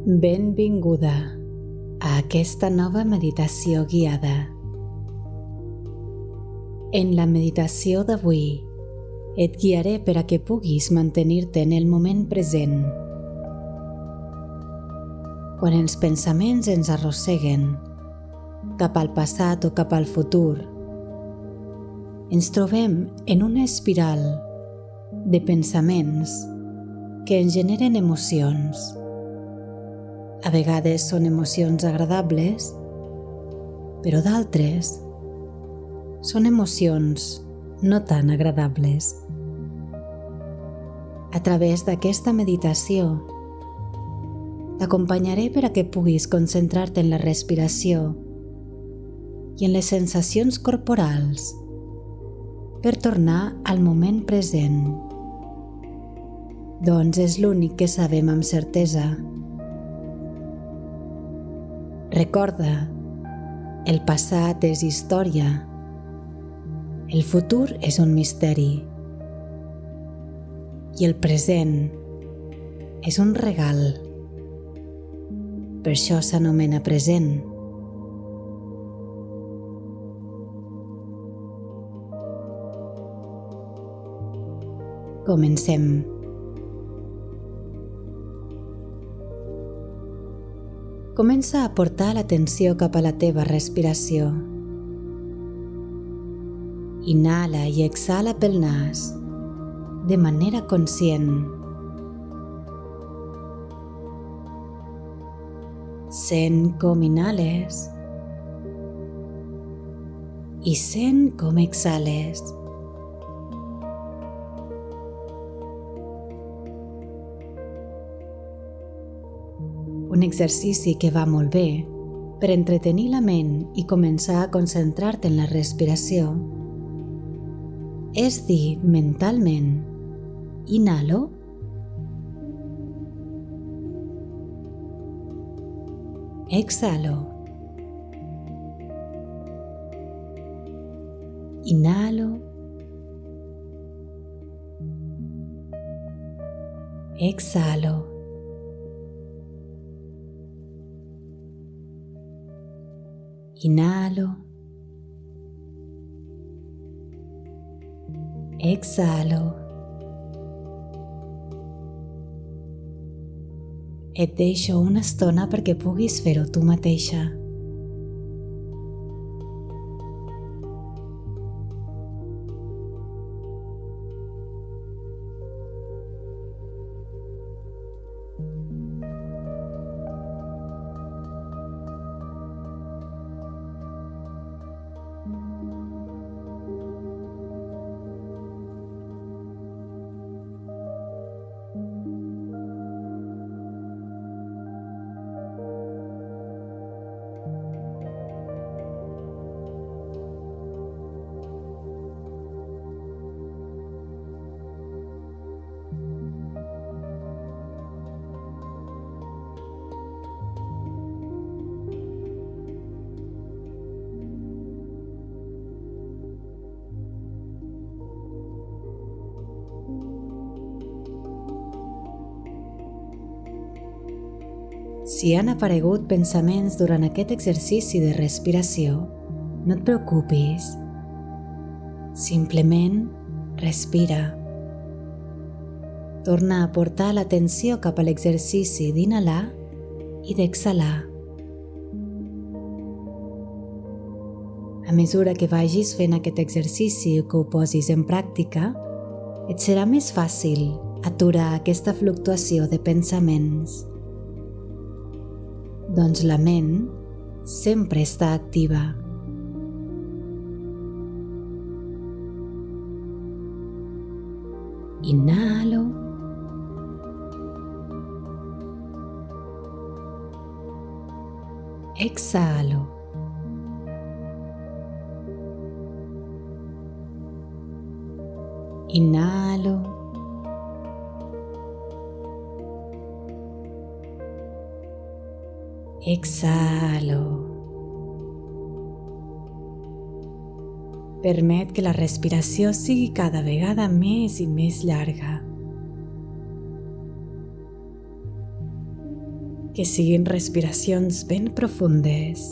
Benvinguda a aquesta nova meditació guiada. En la meditació d'avui et guiaré per a que puguis mantenir-te en el moment present. Quan els pensaments ens arrosseguen cap al passat o cap al futur, ens trobem en una espiral de pensaments que ens generen emocions. A vegades són emocions agradables, però d'altres són emocions no tan agradables. A través d'aquesta meditació, t'acompanyaré per a que puguis concentrar-te en la respiració i en les sensacions corporals per tornar al moment present. Doncs és l'únic que sabem amb certesa. Recorda, el passat és història, el futur és un misteri i el present és un regal. Per això s'anomena present. Comencem. Comença a portar l'atenció cap a la teva respiració. Inhala i exhala pel nas, de manera conscient. Sent com inhales i sent com exhales. Un exercici que va molt bé per entretenir la ment i començar a concentrar-te en la respiració és dir mentalment: inhalo, exhalo, inhalo, exhalo. Inhalo, exhalo. Et deixo una estona perquè puguis fer-ho tu mateixa. Si han aparegut pensaments durant aquest exercici de respiració, no et preocupis. Simplement respira. Torna a portar l'atenció cap a l'exercici d'inhalar i d'exhalar. A mesura que vagis fent aquest exercici o que ho posis en pràctica, et serà més fàcil aturar aquesta fluctuació de pensaments. Doncs la ment sempre està activa. Inhalo, exhalo, inhalo, exhalo. Permet que la respiració sigui cada vegada més i més llarga. que siguin respiracions ben profundes.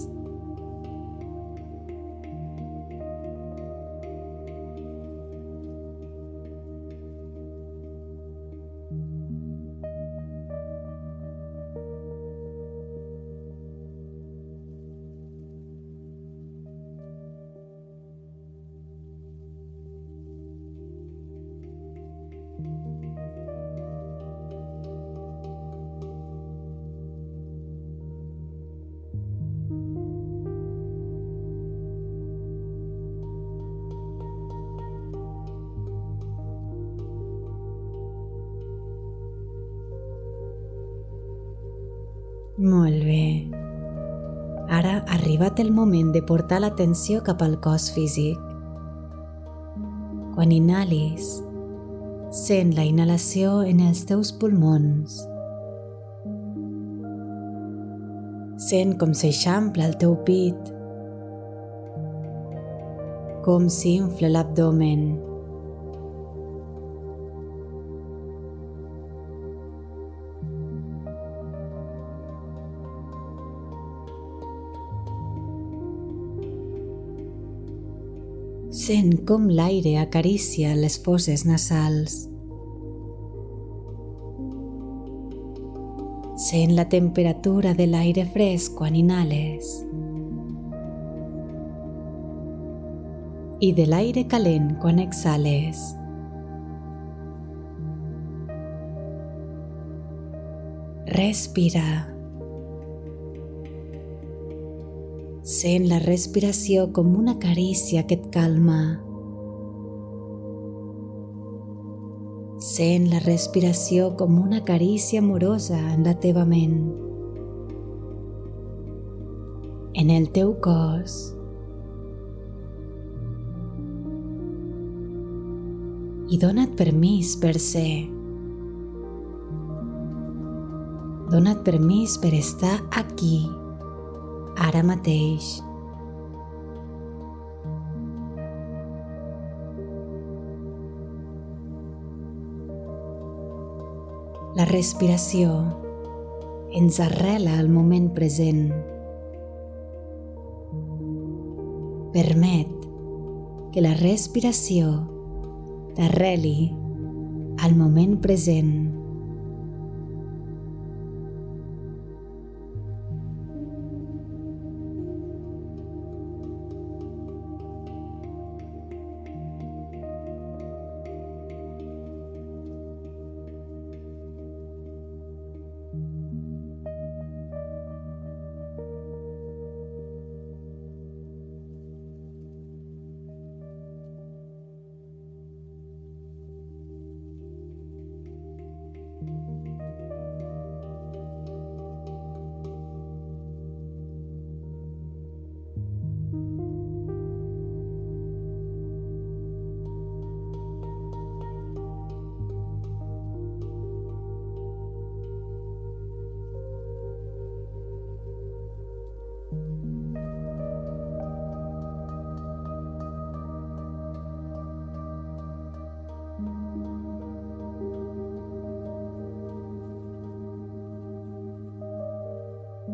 Molt bé. Ara ha arribat el moment de portar l'atenció cap al cos físic. Quan inhalis, sent la inhalació en els teus pulmons. Sent com s'eixampla el teu pit, com s'infla l'abdomen. Sent com l'aire acaricia les fosses nasals. Sent la temperatura de l'aire fresc quan inhales i de l'aire calent quan exhales. Respira. Sent la respiració com una carícia que et calma. Sent la respiració com una carícia amorosa en la teva ment, en el teu cos. I dona't permís per ser. Dona't permís per estar aquí, ara mateix. La respiració ens arrela al moment present. Permet que la respiració t'arreli al moment present.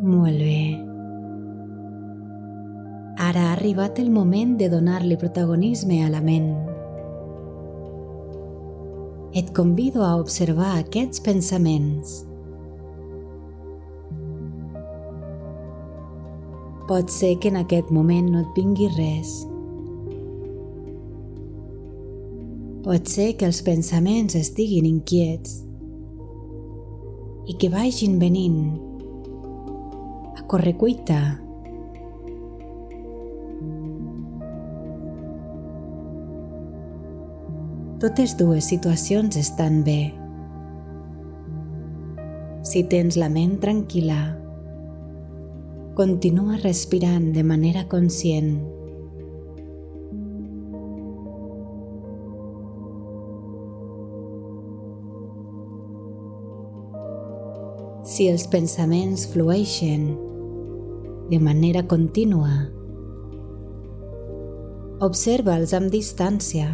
Molt bé. Ara ha arribat el moment de donar-li protagonisme a la ment. Et convido a observar aquests pensaments. Pot ser que en aquest moment no et vingui res. Pot ser que els pensaments estiguin inquiets i que vagin venint a correcuita. Totes dues situacions estan bé. Si tens la ment tranquil·la, continua respirant de manera conscient. Si els pensaments flueixen de manera contínua, observa'ls amb distància.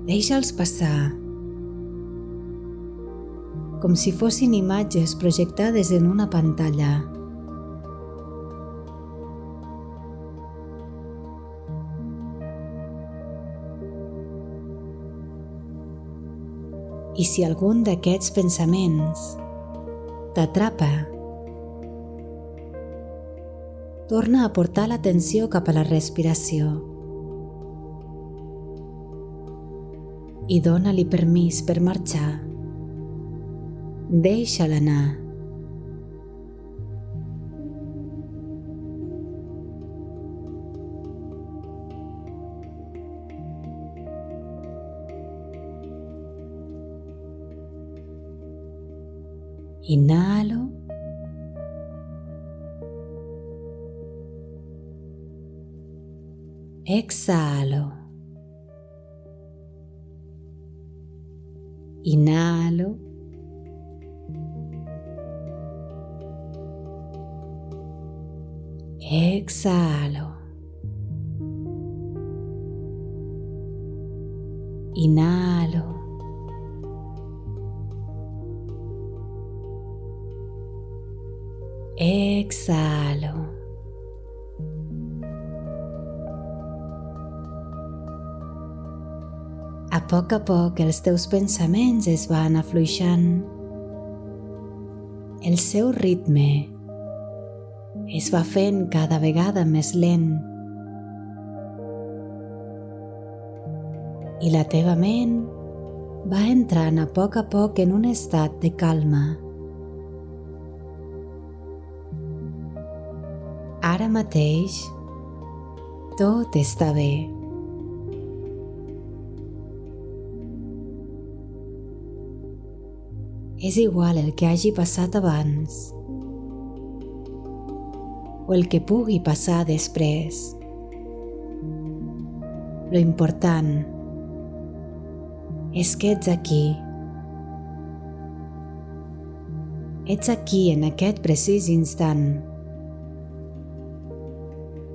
Deixa'ls passar. com si fossin imatges projectades en una pantalla. I si algun d'aquests pensaments t'atrapa, torna a portar l'atenció cap a la respiració i dóna-li permís per marxar. Deixa-la anar. Inhalo. Exhalo. Inhalo. Exhalo. Inhalo. Exhalo. A poc els teus pensaments es van afluixant. El seu ritme es va fent cada vegada més lent i la teva ment va entrant a poc en un estat de calma. Ara mateix tot està bé. És igual el que hagi passat abans o el que pugui passar després. Lo important és que ets aquí. Ets aquí en aquest precís instant.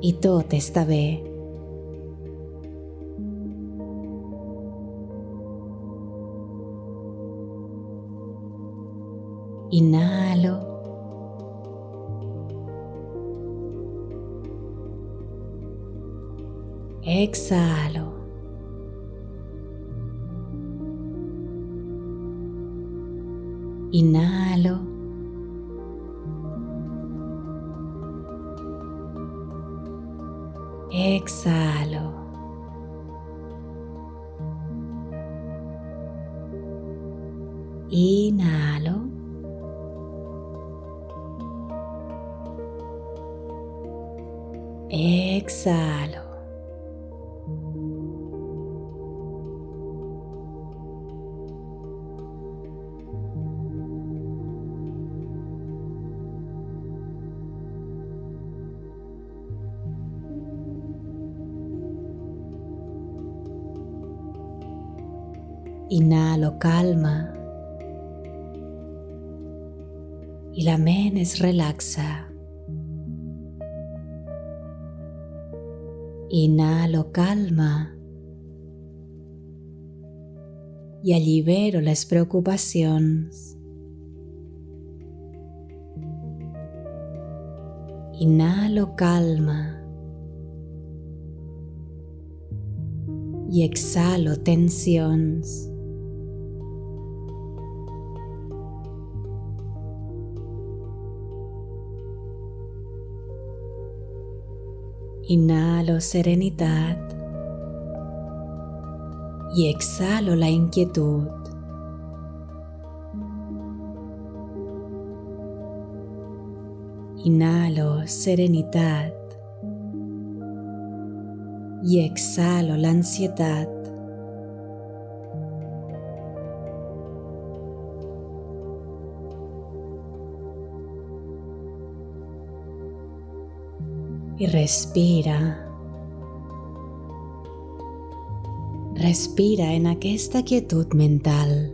I tot està bé. Inhalo. Exhalo. Inhalo. Exhalo. Inhalo. Exhalo. Inhalo calma i la ment es relaxa. Inhalo calma i allibero les preocupacions. Inhalo calma i exhalo tensions. Inhalo serenitat y exhalo la inquietud. Inhalo serenidad y exhalo la ansiedad. Y respira. Respira en aquesta quietud mental.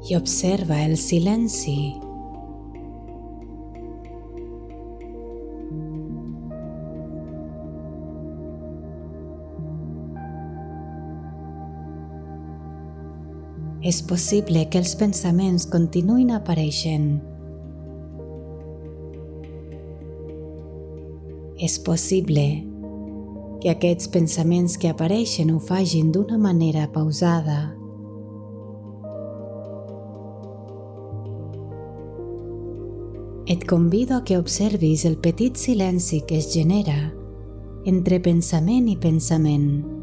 Y observa el silenci. És possible que els pensaments continuïn apareixent. És possible que aquests pensaments que apareixen ho facin d'una manera pausada. Et convido a que observis el petit silenci que es genera entre pensament i pensament.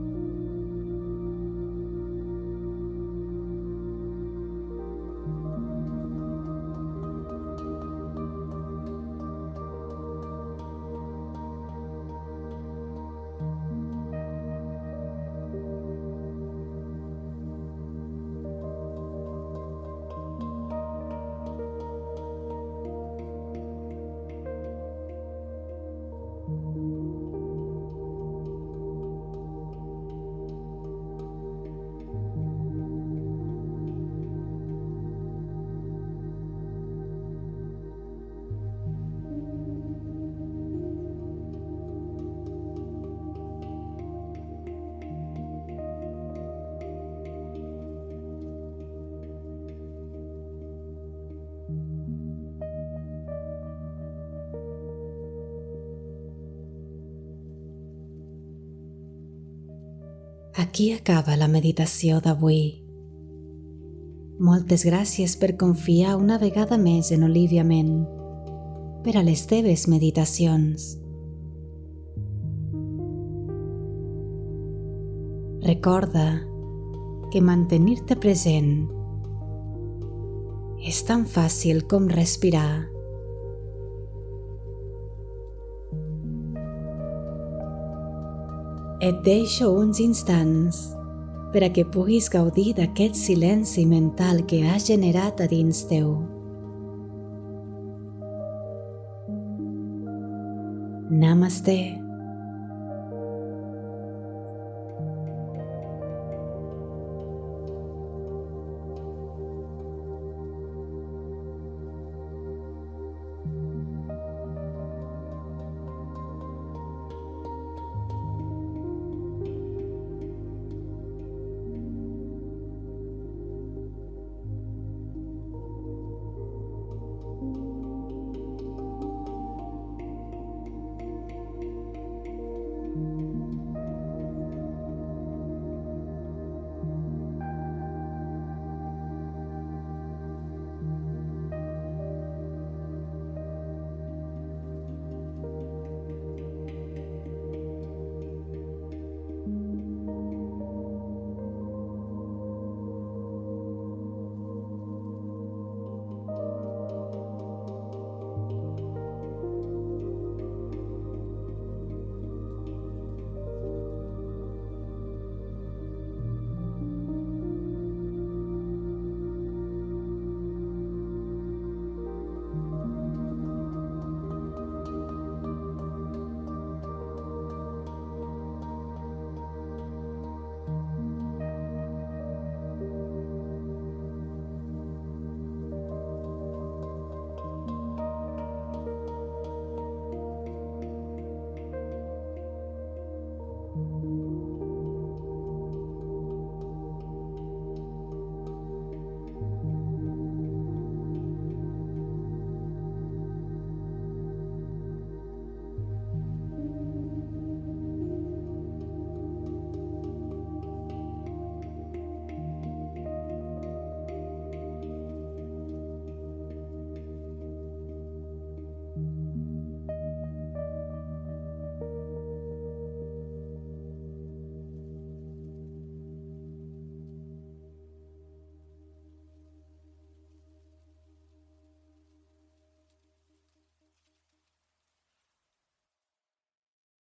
Aquí acaba la meditació d'avui. Moltes gràcies per confiar una vegada més en Olivia Men per a les teves meditacions. Recorda que mantenir-te present és tan fàcil com respirar. Et deixo uns instants per a que puguis gaudir d'aquest silenci mental que has generat a dins teu. Namaste.